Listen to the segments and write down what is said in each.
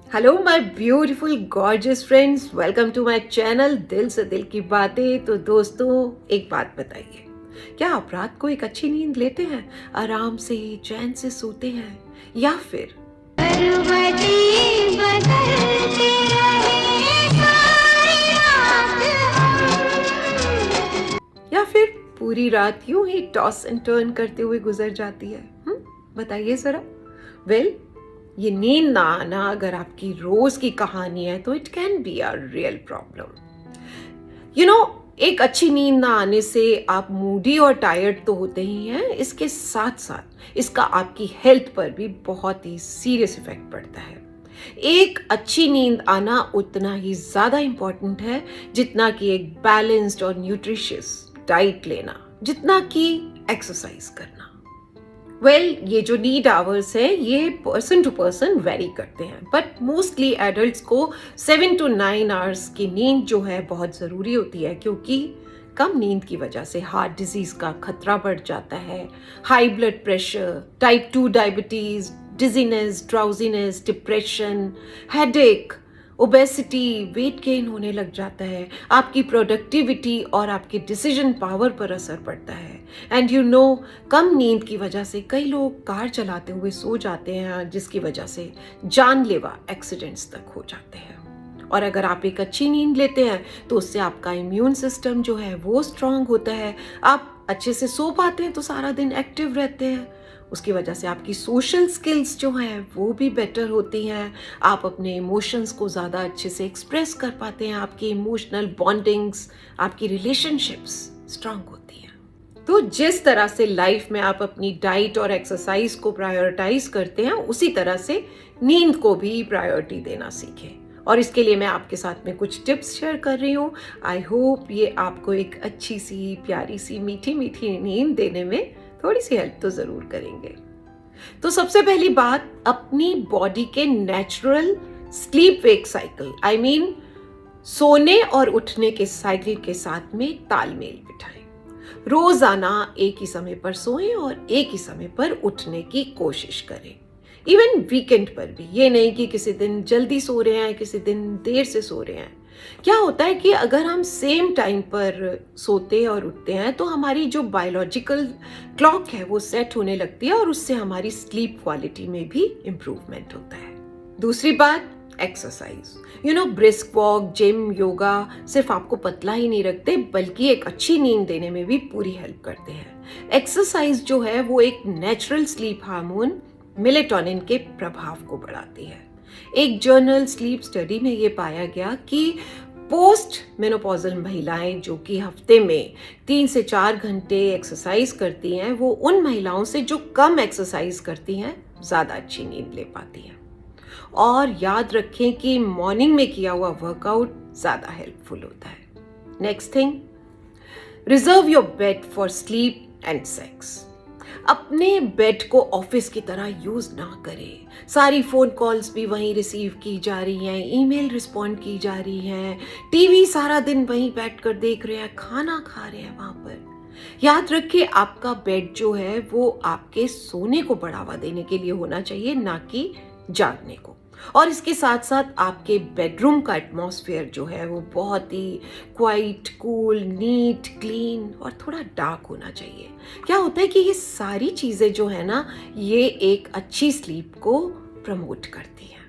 Hello my beautiful gorgeous friends, welcome to my channel दिल से दिल की बातें। तो दोस्तों, एक बात बताइए, क्या आप रात को एक अच्छी नींद लेते हैं, आराम से चैन से सोते हैं, या फिर पूरी रात यूं ही टॉस एंड टर्न करते हुए गुजर जाती है? बताइए जरा। वेल, ये नींद ना आना अगर आपकी रोज की कहानी है तो it can be a real problem. You know, एक अच्छी नींद ना आने से आप मूडी और टायर्ड तो होते ही हैं, इसके साथ साथ इसका आपकी हेल्थ पर भी बहुत ही सीरियस इफेक्ट पड़ता है। एक अच्छी नींद आना उतना ही ज्यादा इंपॉर्टेंट है जितना कि एक बैलेंस्ड और न्यूट्रिशियस डाइट लेना, जितना कि एक्सरसाइज करना। ये जो नीड आवर्स है ये पर्सन टू पर्सन वेरी करते हैं, बट मोस्टली एडल्ट्स को 7 to 9 आवर्स की नींद जो है बहुत ज़रूरी होती है, क्योंकि कम नींद की वजह से हार्ट डिजीज का खतरा बढ़ जाता है, high blood pressure, type 2 diabetes, dizziness, drowsiness, depression, headache, obesity, weight gain होने लग जाता है, आपकी प्रोडक्टिविटी और आपके डिसीजन पावर पर असर पड़ता है। एंड कम नींद की वजह से कई लोग कार चलाते हुए सो जाते हैं, जिसकी वजह से जानलेवा एक्सीडेंट्स तक हो जाते हैं। और अगर आप एक अच्छी नींद लेते हैं तो उससे आपका इम्यून सिस्टम जो है वो स्ट्रांग होता है, आप अच्छे से सो पाते हैं तो सारा दिन एक्टिव रहते हैं। उसकी वजह से आपकी सोशल स्किल्स जो हैं वो भी बेटर होती हैं, आप अपने इमोशंस को ज़्यादा अच्छे से एक्सप्रेस कर पाते हैं, आपकी इमोशनल बॉन्डिंग्स, आपकी रिलेशनशिप्स स्ट्रांग होती हैं। तो जिस तरह से लाइफ में आप अपनी डाइट और एक्सरसाइज को प्रायोरिटाइज करते हैं, उसी तरह से नींद को भी प्रायोरिटी देना सीखें। और इसके लिए मैं आपके साथ में कुछ टिप्स शेयर कर रही हूँ। आई होप ये आपको एक अच्छी सी, प्यारी सी, मीठी मीठी नींद देने में थोड़ी सी हेल्प तो जरूर करेंगे। तो सबसे पहली बात, अपनी बॉडी के natural sleep wake cycle, I mean सोने और उठने के साइकिल के साथ में तालमेल बिठाएं। रोजाना एक ही समय पर सोएं और एक ही समय पर उठने की कोशिश करें, इवन वीकेंड पर भी। ये नहीं कि किसी दिन जल्दी सो रहे हैं, किसी दिन देर से सो रहे हैं। क्या होता है कि अगर हम सेम टाइम पर सोते और उठते हैं तो हमारी जो बायोलॉजिकल क्लॉक है वो सेट होने लगती है, और उससे हमारी स्लीप क्वालिटी में भी इम्प्रूवमेंट होता है। दूसरी बात, exercise. Brisk walk, gym, yoga सिर्फ आपको पतला ही नहीं रखते, बल्कि एक अच्छी नींद देने में भी पूरी हेल्प करते हैं। एक्सरसाइज जो है वो एक नेचुरल स्लीप हार्मोन मेलेटोनिन के प्रभाव को बढ़ाती है। एक जर्नल स्लीप स्टडी में ये पाया गया कि पोस्ट मेनोपॉजल महिलाएं जो कि हफ्ते में 3 से 4 घंटे एक्सरसाइज करती हैं, वो उन महिलाओं से जो कम एक्सरसाइज करती हैं ज्यादा अच्छी नींद ले पाती हैं। और याद रखें कि मॉर्निंग में किया हुआ वर्कआउट ज्यादा हेल्पफुल होता है। Next thing, reserve your bed for sleep and sex. अपने बेड को ऑफिस की तरह यूज ना करें। सारी फोन कॉल्स भी वहीं रिसीव की जा रही हैं, ईमेल रिस्पॉन्ड की जा रही हैं, टीवी सारा दिन वहीं बैठकर देख रहे हैं, खाना खा रहे हैं वहां पर। याद रखिए, आपका बेड जो है वो आपके सोने को बढ़ावा देने के लिए होना चाहिए, ना कि जागने को। और इसके साथ साथ आपके बेडरूम का एटमॉस्फेयर जो है वो बहुत ही क्वाइट, कूल, नीट, क्लीन और थोड़ा डार्क होना चाहिए। क्या होता है कि ये सारी चीज़ें जो है ना, ये एक अच्छी स्लीप को प्रमोट करती हैं।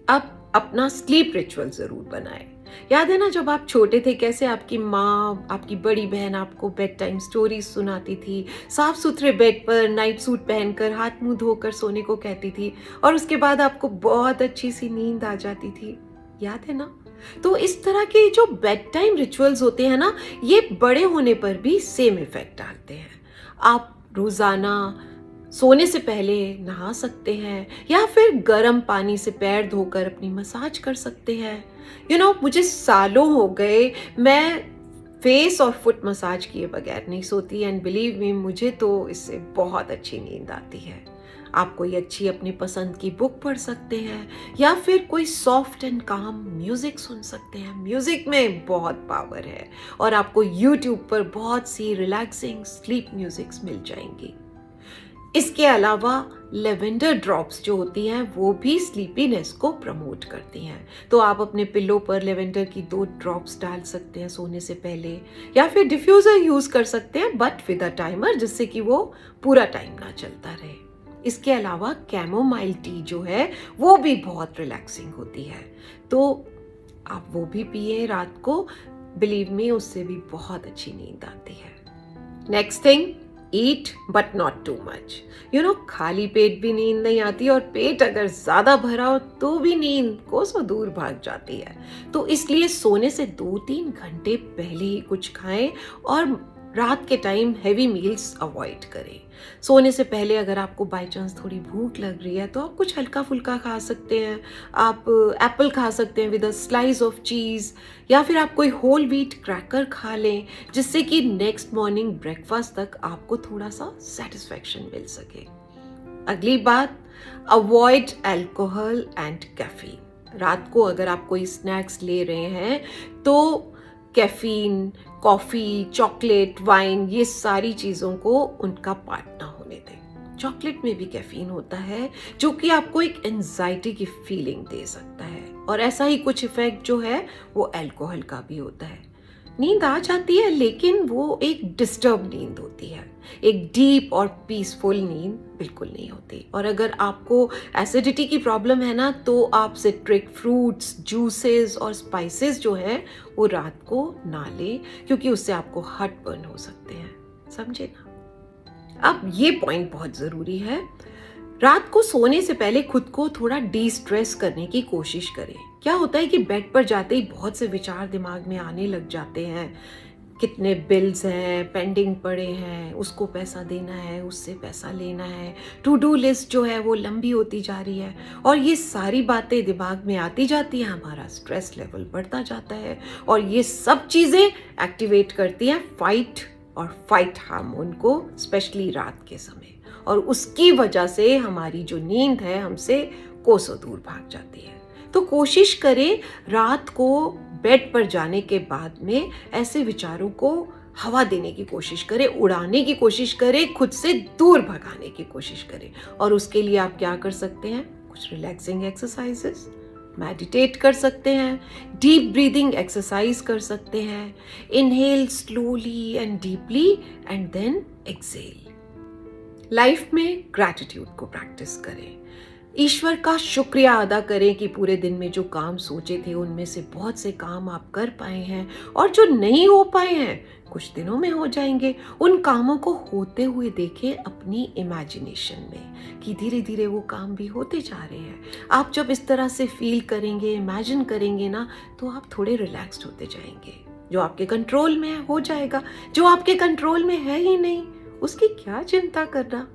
अब अपना स्लीप रिचुअल ज़रूर बनाएं। याद है ना, जब आप छोटे थे कैसे आपकी माँ, आपकी बड़ी बहन आपको बेड टाइम स्टोरीज सुनाती थी, साफ सुथरे बेड पर नाइट सूट पहनकर हाथ मुंह धोकर सोने को कहती थी, और उसके बाद आपको बहुत अच्छी सी नींद आ जाती थी। याद है ना? तो इस तरह के जो बेड टाइम रिचुअल्स होते हैं ना, ये बड़े होने पर भी सेम इफेक्ट डालते हैं। आप रोजाना सोने से पहले नहा सकते हैं, या फिर गर्म पानी से पैर धोकर अपनी मसाज कर सकते हैं। मुझे सालों हो गए मैं फेस और फुट मसाज किए बगैर नहीं सोती, एंड बिलीव मी, मुझे तो इससे बहुत अच्छी नींद आती है। आप कोई अच्छी अपनी पसंद की बुक पढ़ सकते हैं, या फिर कोई सॉफ्ट एंड काम म्यूजिक सुन सकते हैं। म्यूजिक में बहुत पावर है, और आपको यूट्यूब पर बहुत सी रिलैक्सिंग स्लीप म्यूजिक्स मिल जाएंगी। इसके अलावा लेवेंडर ड्रॉप्स जो होती हैं वो भी स्लीपीनेस को प्रमोट करती हैं। तो आप अपने पिल्लो पर लेवेंडर की 2 ड्रॉप्स डाल सकते हैं सोने से पहले, या फिर डिफ्यूज़र यूज़ कर सकते हैं बट विद अ टाइमर, जिससे कि वो पूरा टाइम ना चलता रहे। इसके अलावा कैमोमाइल टी जो है वो भी बहुत रिलैक्सिंग होती है, तो आप वो भी पिए रात को। बिलीव मी, उससे भी बहुत अच्छी नींद आती है। Next thing, eat but not too much. खाली पेट भी नींद नहीं आती, और पेट अगर ज्यादा भरा हो तो भी नींद कोसों दूर भाग जाती है। तो इसलिए सोने से 2-3 घंटे पहले ही कुछ खाएं, और रात के टाइम हैवी मील्स अवॉइड करें। सोने से पहले अगर आपको बाय चांस थोड़ी भूख लग रही है तो आप कुछ हल्का फुल्का खा सकते हैं। आप एप्पल खा सकते हैं विद अ स्लाइस ऑफ चीज़, या फिर आप कोई होल व्हीट क्रैकर खा लें, जिससे कि नेक्स्ट मॉर्निंग ब्रेकफास्ट तक आपको थोड़ा सा सेटिस्फैक्शन मिल सके। अगली बात, अवॉइड अल्कोहल एंड कैफीन। रात को अगर आप कोई स्नैक्स ले रहे हैं तो कैफीन, कॉफ़ी, चॉकलेट, वाइन, ये सारी चीज़ों को उनका पार्ट ना होने दें। चॉकलेट में भी कैफीन होता है जो कि आपको एक एंजाइटी की फीलिंग दे सकता है, और ऐसा ही कुछ इफेक्ट जो है वो अल्कोहल का भी होता है। नींद आ जाती है लेकिन वो एक डिस्टर्ब नींद होती है, एक डीप और पीसफुल नींद बिल्कुल नहीं होती। और अगर आपको एसिडिटी की प्रॉब्लम है ना, तो आप सिट्रिक फ्रूट्स, जूसेस और स्पाइसेस जो है वो रात को ना लें, क्योंकि उससे आपको हार्ट बर्न हो सकते हैं, समझे ना। अब ये पॉइंट बहुत ज़रूरी है, रात को सोने से पहले खुद को थोड़ा डी स्ट्रेस करने की कोशिश करें। क्या होता है कि बेड पर जाते ही बहुत से विचार दिमाग में आने लग जाते हैं। कितने बिल्स हैं, पेंडिंग पड़े हैं, उसको पैसा देना है, उससे पैसा लेना है, टू डू लिस्ट जो है वो लंबी होती जा रही है, और ये सारी बातें दिमाग में आती जाती हैं, हमारा स्ट्रेस लेवल बढ़ता जाता है, और ये सब चीज़ें एक्टिवेट करती हैं फाइट हार्मोन को, स्पेशली रात के समय, और उसकी वजह से हमारी जो नींद है हमसे कोसों दूर भाग जाती है। तो कोशिश करें रात को बेड पर जाने के बाद में ऐसे विचारों को हवा देने की कोशिश करें, उड़ाने की कोशिश करें, खुद से दूर भगाने की कोशिश करें। और उसके लिए आप क्या कर सकते हैं, कुछ रिलैक्सिंग एक्सरसाइजेस, मेडिटेट कर सकते हैं, डीप ब्रीदिंग एक्सरसाइज कर सकते हैं, inhale slowly and deeply and then exhale. Life में ग्रैटिट्यूड को प्रैक्टिस करें, ईश्वर का शुक्रिया अदा करें कि पूरे दिन में जो काम सोचे थे उनमें से बहुत से काम आप कर पाए हैं, और जो नहीं हो पाए हैं कुछ दिनों में हो जाएंगे। उन कामों को होते हुए देखें अपनी इमेजिनेशन में कि धीरे धीरे वो काम भी होते जा रहे हैं। आप जब इस तरह से फील करेंगे, इमेजिन करेंगे ना, तो आप थोड़े रिलैक्स्ड होते जाएंगे। जो आपके कंट्रोल में है हो जाएगा, जो आपके कंट्रोल में है ही नहीं उसकी क्या चिंता करना।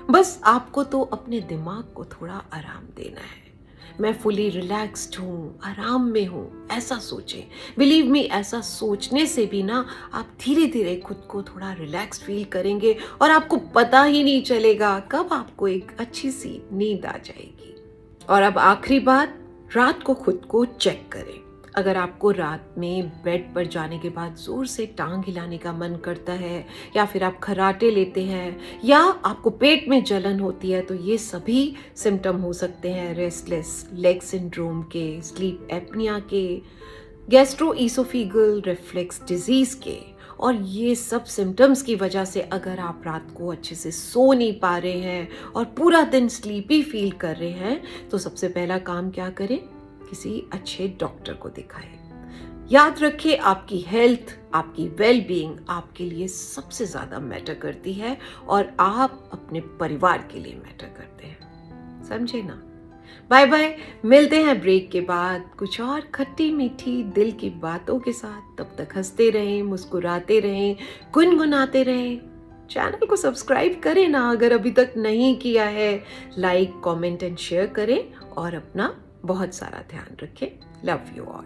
बस आपको तो अपने दिमाग को थोड़ा आराम देना है। मैं फुली रिलैक्स्ड हूँ, आराम में हूँ, ऐसा सोचें। बिलीव मी, ऐसा सोचने से भी ना आप धीरे धीरे खुद को थोड़ा रिलैक्स फील करेंगे, और आपको पता ही नहीं चलेगा कब आपको एक अच्छी सी नींद आ जाएगी। और अब आखिरी बात, रात को खुद को चेक करें। अगर आपको रात में बेड पर जाने के बाद जोर से टांग हिलाने का मन करता है, या फिर आप खर्राटे लेते हैं, या आपको पेट में जलन होती है, तो ये सभी सिम्टम हो सकते हैं रेस्टलेस लेग सिंड्रोम के, स्लीप एपनिया के, गैस्ट्रोइसोफेगल रिफ्लक्स डिजीज के। और ये सब सिम्टम्स की वजह से अगर आप रात को अच्छे से सो नहीं पा रहे हैं और पूरा दिन स्लीपी फील कर रहे हैं, तो सबसे पहला काम क्या करें, किसी अच्छे डॉक्टर को दिखाएं। याद रखें, आपकी हेल्थ, आपकी वेल बीइंग आपके लिए सबसे ज्यादा मैटर करती है, और आप अपने परिवार के लिए मैटर करते हैं, समझे ना। बाय बाय, मिलते हैं ब्रेक के बाद कुछ और खट्टी मीठी दिल की बातों के साथ। तब तक हंसते रहें, मुस्कुराते रहें, गुनगुनाते रहें। चैनल को सब्सक्राइब करें ना अगर अभी तक नहीं किया है, लाइक, कमेंट एंड शेयर करें, और अपना बहुत सारा ध्यान रखें। Love you all.